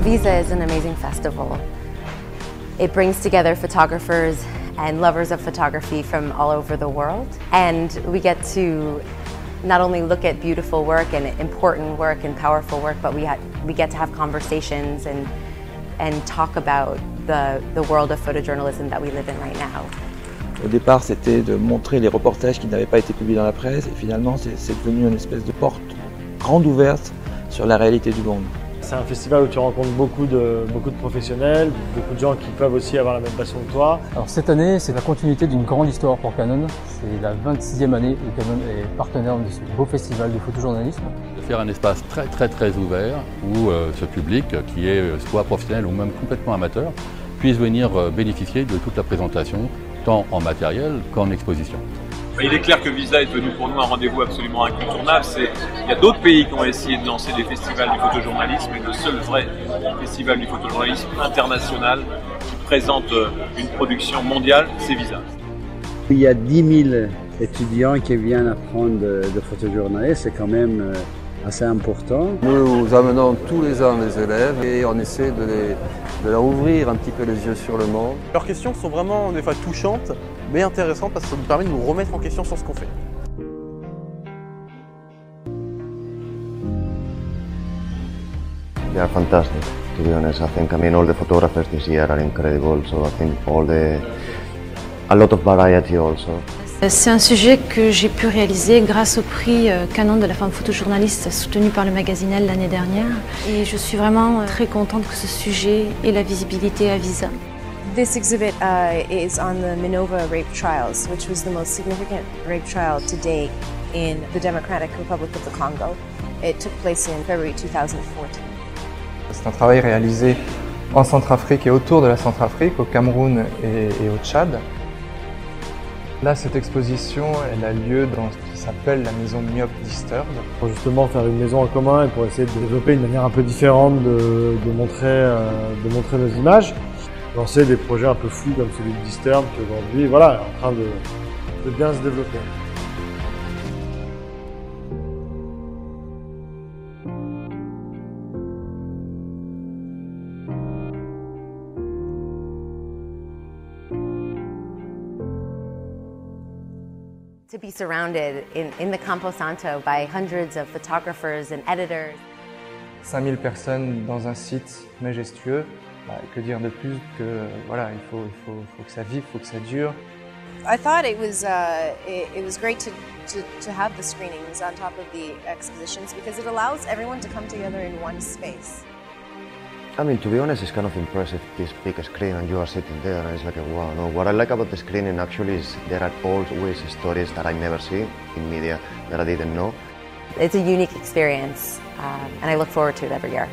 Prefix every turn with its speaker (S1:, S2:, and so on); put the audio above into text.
S1: Visa is an amazing festival. It brings together photographers and lovers of photography from all over the world. And we get to not only look at beautiful work and important work and powerful work, but we get to have conversations and talk about the world of photojournalism that we live in right now.
S2: Au départ, c'était de montrer les reportages qui n'avaient pas été publiés dans la presse, et finalement, c'est devenu une espèce de porte grande ouverte sur la réalité du monde.
S3: C'est un festival où tu rencontres beaucoup de professionnels, beaucoup de gens qui peuvent aussi avoir la même passion que toi.
S4: Alors cette année, c'est la continuité d'une grande histoire pour Canon. C'est la 26e année où Canon est partenaire de ce beau festival de photojournalisme.
S5: De faire un espace très ouvert où ce public, qui est soit professionnel ou même complètement amateur, puisse venir bénéficier de toute la présentation, tant en matériel qu'en exposition.
S6: Il est clair que Visa est devenu pour nous un rendez-vous absolument incontournable. Il y a d'autres pays qui ont essayé de lancer des festivals du photojournalisme, et le seul vrai festival du photojournalisme international qui présente une production mondiale, c'est Visa.
S7: Il y a 10 000 étudiants qui viennent apprendre de photojournalisme, c'est quand même assez important.
S8: Nous amenons tous les ans des élèves et on essaie de leur ouvrir un petit peu les yeux sur le monde.
S9: Leurs questions sont vraiment des fois touchantes, mais intéressantes parce que ça nous permet de nous remettre en question sur ce qu'on fait.
S10: They are fantastic, to be honest. I think, all the photographers this year are incredible, so I think a lot of variety also.
S11: C'est un sujet que j'ai pu réaliser grâce au prix Canon de la femme photojournaliste soutenu par le magazine Elle l'année dernière. Et je suis vraiment très contente que ce sujet ait la visibilité à Visa.
S12: This exhibit is on the Minova rape trials, which was the most significant rape trial to date in the Democratic Republic of the Congo. It took place in February 2014.
S13: C'est un travail réalisé en Centrafrique et autour de la Centrafrique, au Cameroun et au Tchad. Là, cette exposition, elle a lieu dans ce qui s'appelle la maison Myope Disturbed.
S3: Pour justement faire une maison en commun et pour essayer de développer une manière un peu différente de montrer nos images. Lancer des projets un peu fous comme celui de Disturbed qui aujourd'hui est en train de bien se développer.
S1: To be surrounded in the Campo Santo by hundreds of photographers and editors.
S13: 5000 personnes dans un site majestueux, que dire de plus que il faut que ça vive, il faut que ça dure.
S12: I thought it was great to have the screenings on top of the expositions because it allows everyone to come together in one space.
S10: To be honest, it's kind of impressive, this big screen, and you are sitting there and it's like, wow. No, what I like about the screening actually is there are always stories that I never see in media that I didn't know.
S1: It's a unique experience and I look forward to it every year.